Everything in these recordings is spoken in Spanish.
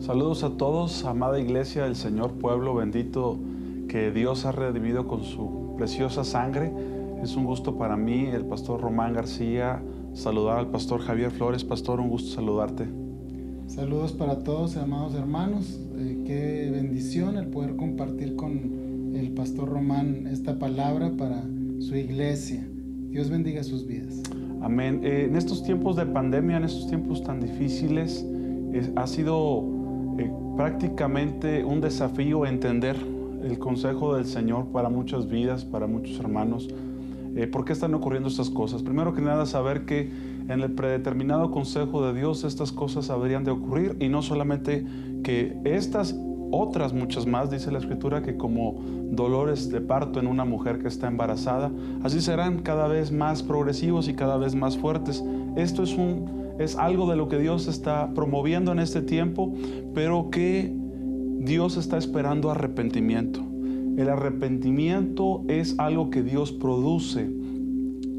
Saludos a todos, amada iglesia del Señor, pueblo bendito que Dios ha redimido con su preciosa sangre. Es un gusto para mí, el pastor Román García, saludar al pastor Javier Flores. Pastor, un gusto saludarte. Saludos para todos, amados hermanos. Qué bendición el poder compartir con el pastor Román esta palabra para su iglesia. Dios bendiga sus vidas. Amén. En estos tiempos de pandemia, en estos tiempos tan difíciles, ha sido prácticamente un desafío entender el consejo del Señor para muchas vidas, para muchos hermanos. ¿Por qué están ocurriendo estas cosas? Primero que nada, saber que en el predeterminado consejo de Dios estas cosas habrían de ocurrir, y no solamente que estas, otras muchas más, dice la Escritura, que como dolores de parto en una mujer que está embarazada, así serán cada vez más progresivos y cada vez más fuertes. Esto es algo de lo que Dios está promoviendo en este tiempo, pero que Dios está esperando arrepentimiento. El arrepentimiento es algo que Dios produce.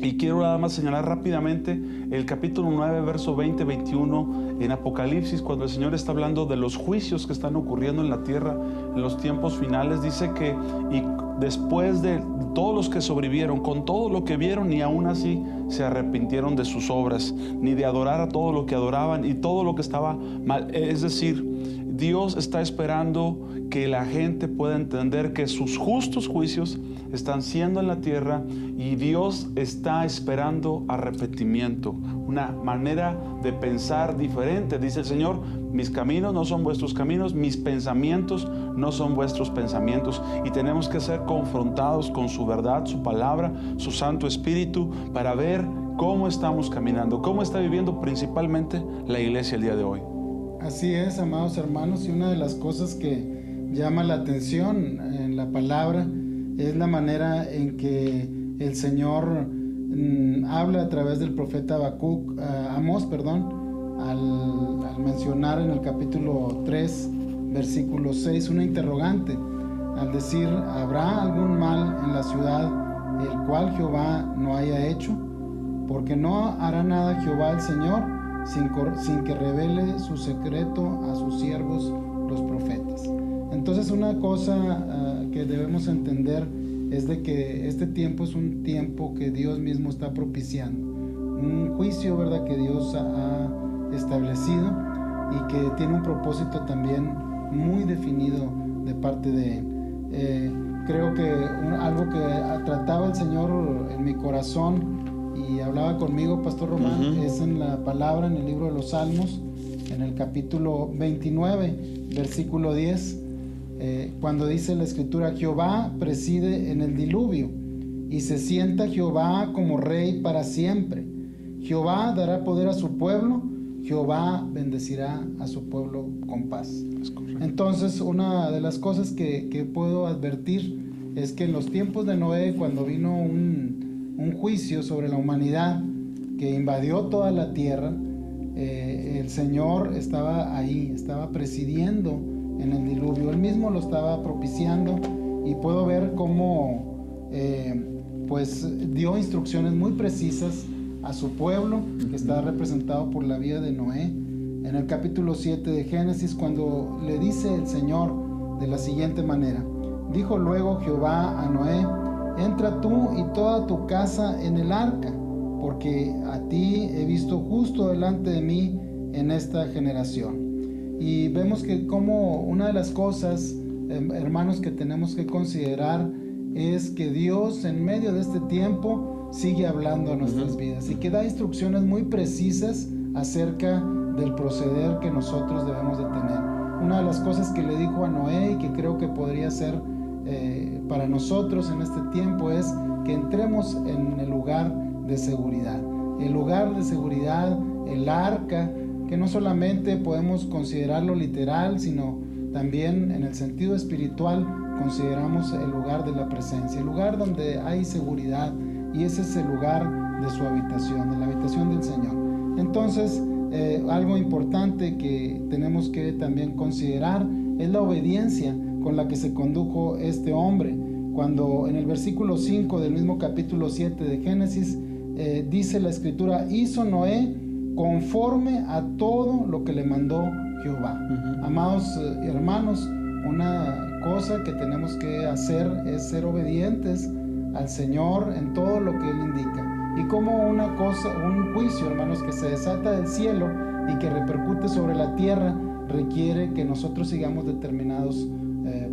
Y quiero nada más señalar rápidamente el capítulo 9, verso 20-21 en Apocalipsis, cuando el Señor está hablando de los juicios que están ocurriendo en la tierra en los tiempos finales. Dice que y después de todos los que sobrevivieron, con todo lo que vieron, ni aún así se arrepintieron de sus obras, ni de adorar a todo lo que adoraban y todo lo que estaba mal. Es decir, Dios está esperando que la gente pueda entender que sus justos juicios están siendo en la tierra, y Dios está esperando arrepentimiento, una manera de pensar diferente. Dice el Señor: mis caminos no son vuestros caminos, mis pensamientos no son vuestros pensamientos. Y tenemos que ser confrontados con su verdad, su palabra, su Santo Espíritu, para ver cómo estamos caminando, cómo está viviendo principalmente la iglesia el día de hoy. Así es, amados hermanos, y una de las cosas que llama la atención en la palabra es la manera en que el Señor habla a través del profeta Amós, al mencionar en el capítulo 3, versículo 6, una interrogante, al decir: ¿habrá algún mal en la ciudad el cual Jehová no haya hecho? Porque no hará nada Jehová el Señor sin que revele su secreto a sus siervos los profetas. Entonces, una cosa que debemos entender es de que este tiempo es un tiempo que Dios mismo está propiciando, un juicio, ¿verdad?, que Dios ha establecido y que tiene un propósito también muy definido de parte de Él. Creo que algo que trataba el Señor en mi corazón y hablaba conmigo, Pastor Román, es en la palabra, en el libro de los Salmos, en el capítulo 29, versículo 10, cuando dice la Escritura: Jehová preside en el diluvio, y se sienta Jehová como rey para siempre. Jehová dará poder a su pueblo, Jehová bendecirá a su pueblo con paz. Entonces, una de las cosas que puedo advertir es que en los tiempos de Noé, cuando vino un juicio sobre la humanidad que invadió toda la tierra, el Señor estaba ahí, estaba presidiendo en el diluvio. Él mismo lo estaba propiciando, y puedo ver cómo pues dio instrucciones muy precisas a su pueblo, que está representado por la vida de Noé. En el capítulo 7 de Génesis, cuando le dice el Señor de la siguiente manera: dijo luego Jehová a Noé: entra tú y toda tu casa en el arca, porque a ti he visto justo delante de mí en esta generación. Y vemos que como una de las cosas, hermanos, que tenemos que considerar es que Dios en medio de este tiempo sigue hablando a nuestras vidas, y que da instrucciones muy precisas acerca del proceder que nosotros debemos de tener. Una de las cosas que le dijo a Noé, y que creo que podría ser para nosotros en este tiempo, es que entremos en el lugar de seguridad. El lugar de seguridad, el arca, que no solamente podemos considerarlo literal, sino también en el sentido espiritual consideramos el lugar de la presencia, el lugar donde hay seguridad, y ese es el lugar de su habitación, de la habitación del Señor. Entonces, algo importante que tenemos que también considerar es la obediencia con la que se condujo este hombre. Cuando en el versículo 5 del mismo capítulo 7 de Génesis dice la Escritura: hizo Noé conforme a todo lo que le mandó Jehová. Amados hermanos, una cosa que tenemos que hacer es ser obedientes al Señor en todo lo que Él indica. Y como una cosa, un juicio, hermanos, que se desata del cielo y que repercute sobre la tierra, requiere que nosotros sigamos determinados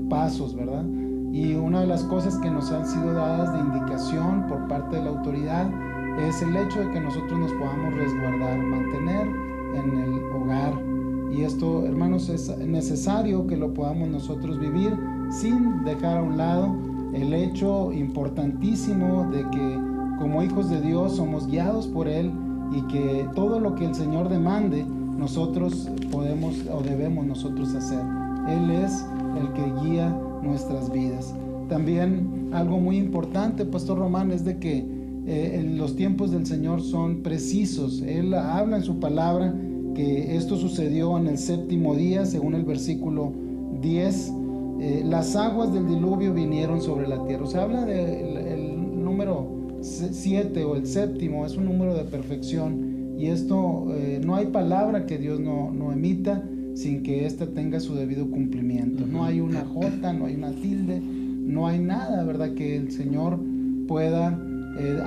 pasos, ¿verdad? Y una de las cosas que nos han sido dadas de indicación por parte de la autoridad es el hecho de que nosotros nos podamos resguardar, mantener en el hogar. Y esto, hermanos, es necesario que lo podamos nosotros vivir sin dejar a un lado el hecho importantísimo de que como hijos de Dios somos guiados por Él y que todo lo que el Señor demande nosotros podemos o debemos nosotros hacer. Él es el que guía nuestras vidas. También algo muy importante, Pastor Román, es de que los tiempos del Señor son precisos. Él habla en su palabra que esto sucedió en el 7º día, según el versículo 10. Las aguas del diluvio vinieron sobre la tierra. O sea, habla del número 7 o el 7º, es un número de perfección. Y esto, no hay palabra que Dios no emita sin que ésta tenga su debido cumplimiento. No hay una jota, no hay una tilde, no hay nada, ¿verdad?, que el Señor pueda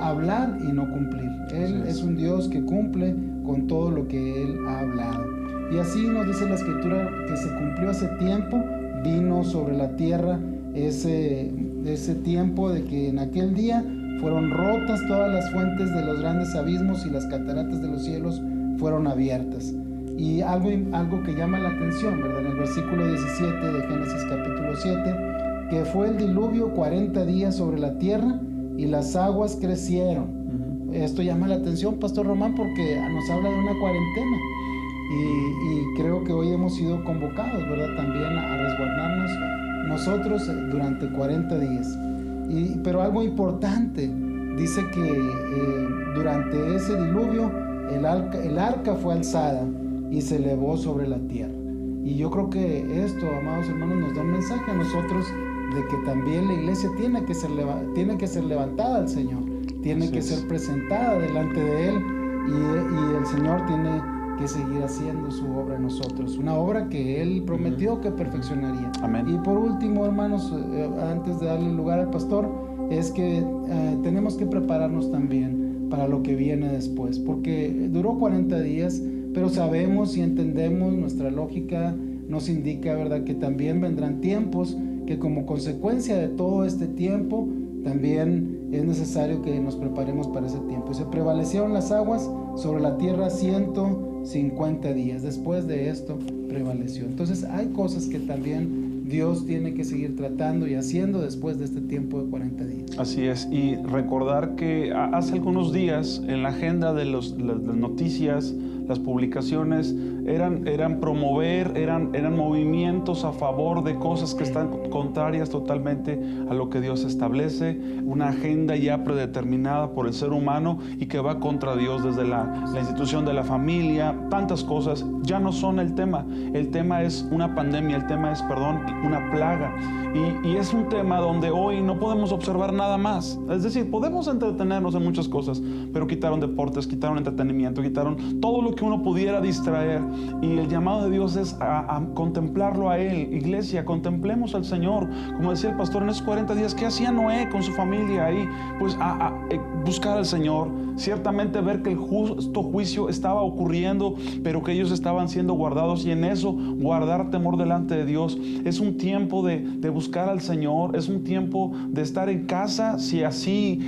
hablar y no cumplir. Él es un Dios que cumple con todo lo que Él ha hablado. Y así nos dice la Escritura que se cumplió ese tiempo, vino sobre la tierra ese tiempo de que en aquel día fueron rotas todas las fuentes de los grandes abismos y las cataratas de los cielos fueron abiertas. Y algo que llama la atención, ¿verdad? En el versículo 17 de Génesis capítulo 7, que fue el diluvio 40 días sobre la tierra y las aguas crecieron. Esto llama la atención, Pastor Román, porque nos habla de una cuarentena. Y creo que hoy hemos sido convocados, ¿verdad?, también a resguardarnos nosotros durante 40 días. Pero algo importante, dice que durante ese diluvio el arca fue alzada y se elevó sobre la tierra. Y yo creo que esto, amados hermanos, nos da un mensaje a nosotros de que también la iglesia tiene que ser levantada al Señor, tiene que ser presentada delante de Él, y el Señor tiene que seguir haciendo su obra en nosotros, una obra que Él prometió que perfeccionaría. Amén. Y por último, hermanos, antes de darle lugar al pastor, es que tenemos que prepararnos también para lo que viene después, porque duró 40 días, pero sabemos y entendemos, nuestra lógica nos indica, ¿verdad?, que también vendrán tiempos que como consecuencia de todo este tiempo también es necesario que nos preparemos para ese tiempo. Y se prevalecieron las aguas sobre la tierra 150 días. Después de esto prevaleció. Entonces hay cosas que también Dios tiene que seguir tratando y haciendo después de este tiempo de 40 días. Así es, y recordar que hace algunos días en la agenda de las noticias, las publicaciones eran promover, eran movimientos a favor de cosas que están contrarias totalmente a lo que Dios establece, una agenda ya predeterminada por el ser humano y que va contra Dios, desde la institución de la familia, tantas cosas ya no son el tema es una pandemia, el tema es, una plaga, y es un tema donde hoy no podemos observar nada más. Es decir, podemos entretenernos en muchas cosas, pero quitaron deportes, quitaron entretenimiento, quitaron todo lo que uno pudiera distraer, y el llamado de Dios es a contemplarlo a Él. Iglesia, contemplemos al Señor. Como decía el pastor, en esos 40 días, ¿qué hacía Noé con su familia ahí? Pues a buscar al Señor, ciertamente ver que el justo juicio estaba ocurriendo, pero que ellos estaban siendo guardados, y en eso guardar temor delante de Dios. Es un tiempo de buscar al Señor, es un tiempo de estar en casa, si así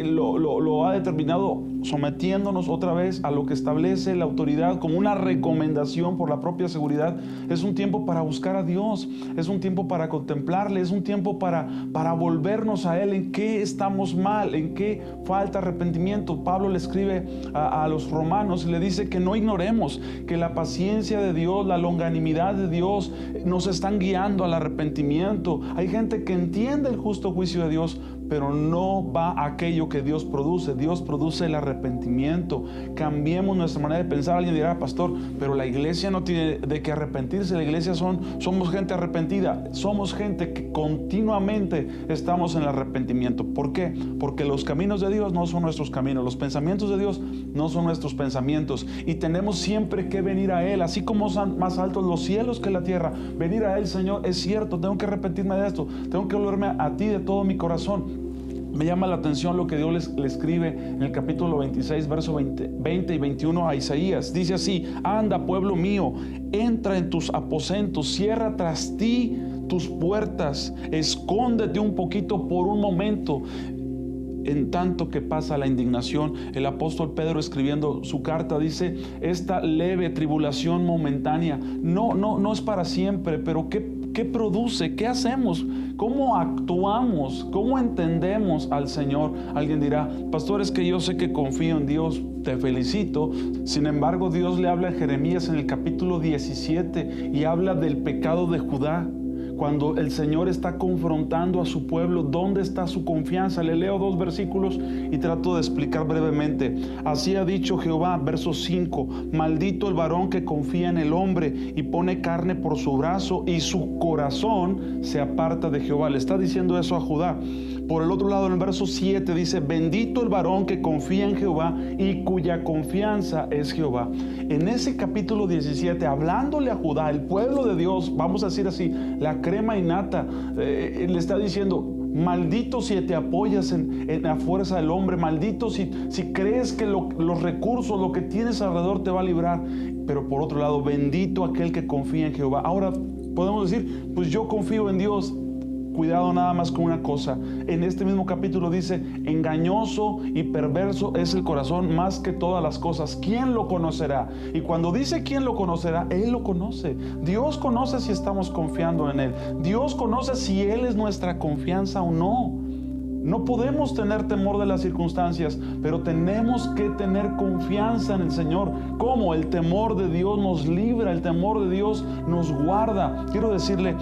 lo ha determinado, sometiéndonos otra vez a lo que establece la autoridad como una recomendación por la propia seguridad. Es un tiempo para buscar a Dios, es un tiempo para contemplarle, es un tiempo para volvernos a Él. ¿En qué estamos mal? ¿En qué falta arrepentimiento? Pablo le escribe a los romanos y le dice que no ignoremos que la paciencia de Dios, la longanimidad de Dios nos están guiando al arrepentimiento. Hay gente que entiende el justo juicio de Dios, pero no va aquello que Dios produce. Dios produce el arrepentimiento. Cambiemos nuestra manera de pensar. Alguien dirá, pastor, pero la iglesia no tiene de qué arrepentirse. La iglesia somos gente arrepentida. Somos gente que continuamente estamos en el arrepentimiento. ¿Por qué? Porque los caminos de Dios no son nuestros caminos. Los pensamientos de Dios no son nuestros pensamientos. Y tenemos siempre que venir a Él. Así como son más altos los cielos que la tierra, venir a Él, Señor, es cierto, tengo que arrepentirme de esto. Tengo que volverme a ti de todo mi corazón. Me llama la atención lo que Dios le escribe en el capítulo 26, verso 20 y 21 a Isaías. Dice así: anda, pueblo mío, entra en tus aposentos, cierra tras ti tus puertas, escóndete un poquito por un momento. En tanto que pasa la indignación, el apóstol Pedro, escribiendo su carta, dice: esta leve tribulación momentánea no es para siempre, pero ¿qué produce? ¿Qué hacemos? ¿Cómo actuamos? ¿Cómo entendemos al Señor? Alguien dirá: pastor, es que yo sé que confío en Dios. Te felicito. Sin embargo, Dios le habla a Jeremías en el capítulo 17 y habla del pecado de Judá. Cuando el Señor está confrontando a su pueblo, ¿dónde está su confianza? Le leo 2 versículos y trato de explicar brevemente. Así ha dicho Jehová, verso 5: maldito el varón que confía en el hombre y pone carne por su brazo, y su corazón se aparta de Jehová. Le está diciendo eso a Judá. Por el otro lado, en el verso 7 dice: bendito el varón que confía en Jehová y cuya confianza es Jehová. En ese capítulo 17, hablándole a Judá, el pueblo de Dios, vamos a decir así, la crema y nata, le está diciendo: maldito si te apoyas en la fuerza del hombre, maldito si crees que los recursos, lo que tienes alrededor te va a librar. Pero por otro lado, bendito aquel que confía en Jehová. Ahora podemos decir: pues yo confío en Dios. Cuidado nada más con una cosa. En este mismo capítulo dice: engañoso y perverso es el corazón más que todas las cosas. ¿Quién lo conocerá? Y cuando dice ¿quién lo conocerá?, Él lo conoce. Dios conoce si estamos confiando en Él. Dios conoce si Él es nuestra confianza o no. No podemos tener temor de las circunstancias, pero tenemos que tener confianza en el Señor. ¿Cómo? El temor de Dios nos libra, el temor de Dios nos guarda. Quiero decirle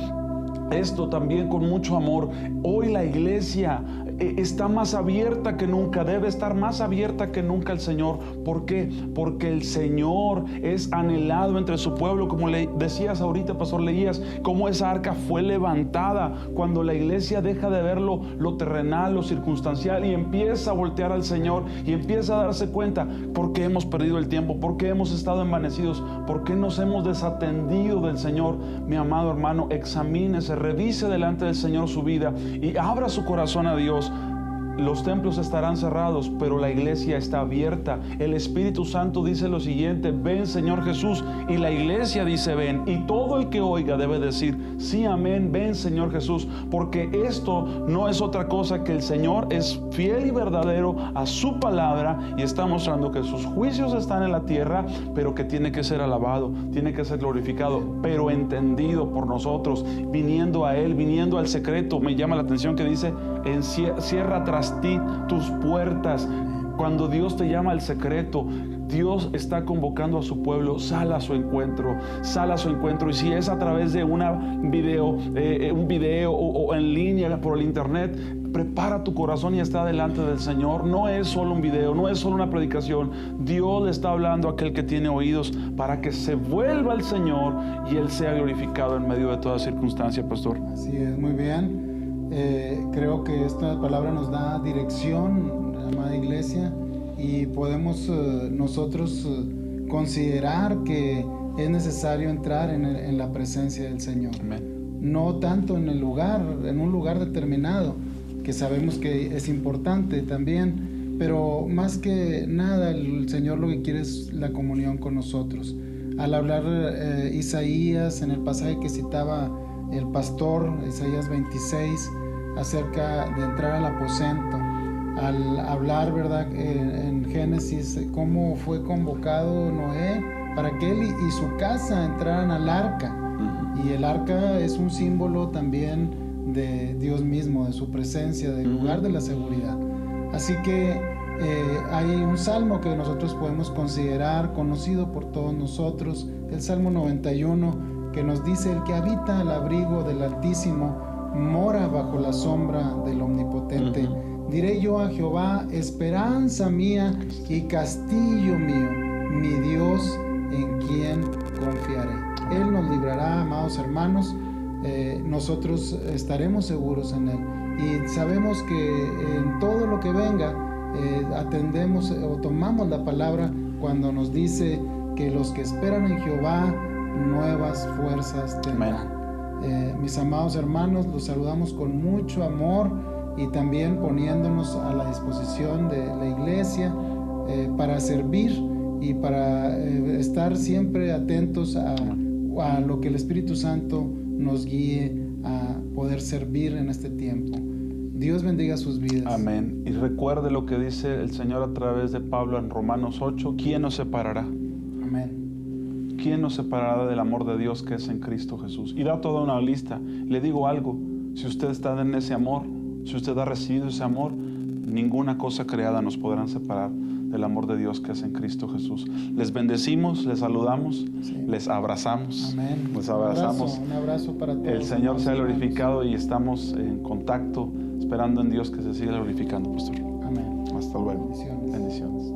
esto también con mucho amor. Hoy la iglesia está más abierta que nunca, debe estar más abierta que nunca al Señor. ¿Por qué? Porque el Señor es anhelado entre su pueblo. Como le decías ahorita, pastor, leías cómo esa arca fue levantada cuando la iglesia deja de ver lo terrenal, lo circunstancial, y empieza a voltear al Señor y empieza a darse cuenta por qué hemos perdido el tiempo, por qué hemos estado envanecidos, por qué nos hemos desatendido del Señor. Mi amado hermano, examínese, revise delante del Señor su vida y abra su corazón a Dios. Los templos estarán cerrados, pero la iglesia está abierta. El Espíritu Santo dice lo siguiente: ven, Señor Jesús. Y la iglesia dice: ven. Y todo el que oiga debe decir: sí, amén, ven, Señor Jesús. Porque esto no es otra cosa que el Señor es fiel y verdadero a su palabra y está mostrando que sus juicios están en la tierra, pero que tiene que ser alabado, tiene que ser glorificado, pero entendido por nosotros, viniendo a Él, viniendo al secreto. Me llama la atención que dice: cierra tras ti tus puertas. Cuando Dios te llama al secreto, Dios está convocando a su pueblo: sal a su encuentro, sal a su encuentro. Y si es a través de un video o en línea por el internet, prepara tu corazón y está delante del Señor. No es solo un video, no es solo una predicación. Dios le está hablando a aquel que tiene oídos para que se vuelva al Señor y Él sea glorificado en medio de toda circunstancia, pastor. Así es, muy bien. Creo que esta palabra nos da dirección, amada iglesia, y podemos nosotros considerar que es necesario entrar en la presencia del Señor. Amén. No tanto en un lugar determinado, que sabemos que es importante también, pero más que nada el Señor lo que quiere es la comunión con nosotros. Al hablar Isaías, en el pasaje que citaba el pastor, Isaías 26, acerca de entrar al aposento, al hablar, ¿verdad?, en Génesis, cómo fue convocado Noé para que él y su casa entraran al arca. Y el arca es un símbolo también de Dios mismo, de su presencia, del lugar de la seguridad. Así que hay un salmo que nosotros podemos considerar conocido por todos nosotros, el Salmo 91, que nos dice: el que habita al abrigo del Altísimo mora bajo la sombra del Omnipotente. Diré yo a Jehová, esperanza mía y castillo mío, mi Dios en quien confiaré. Él nos librará, amados hermanos. Nosotros estaremos seguros en Él. Y sabemos que en todo lo que venga, atendemos o tomamos la palabra cuando nos dice que los que esperan en Jehová, nuevas fuerzas tendrán. Mis amados hermanos, los saludamos con mucho amor y también poniéndonos a la disposición de la iglesia para servir y para estar siempre atentos a lo que el Espíritu Santo nos guíe a poder servir en este tiempo. Dios bendiga sus vidas. Amén. Y recuerde lo que dice el Señor a través de Pablo en Romanos 8, ¿quién nos separará? Amén. ¿Quién nos separará del amor de Dios que es en Cristo Jesús? Y da toda una lista. Le digo algo, si usted está en ese amor, si usted ha recibido ese amor, ninguna cosa creada nos podrá separar del amor de Dios que es en Cristo Jesús. Les bendecimos, les saludamos, les abrazamos. Amén. Les abrazamos. Un abrazo para todos. El Señor sea glorificado y estamos en contacto, esperando en Dios que se siga glorificando, pastor. Amén. Hasta luego. Bendiciones. Bendiciones.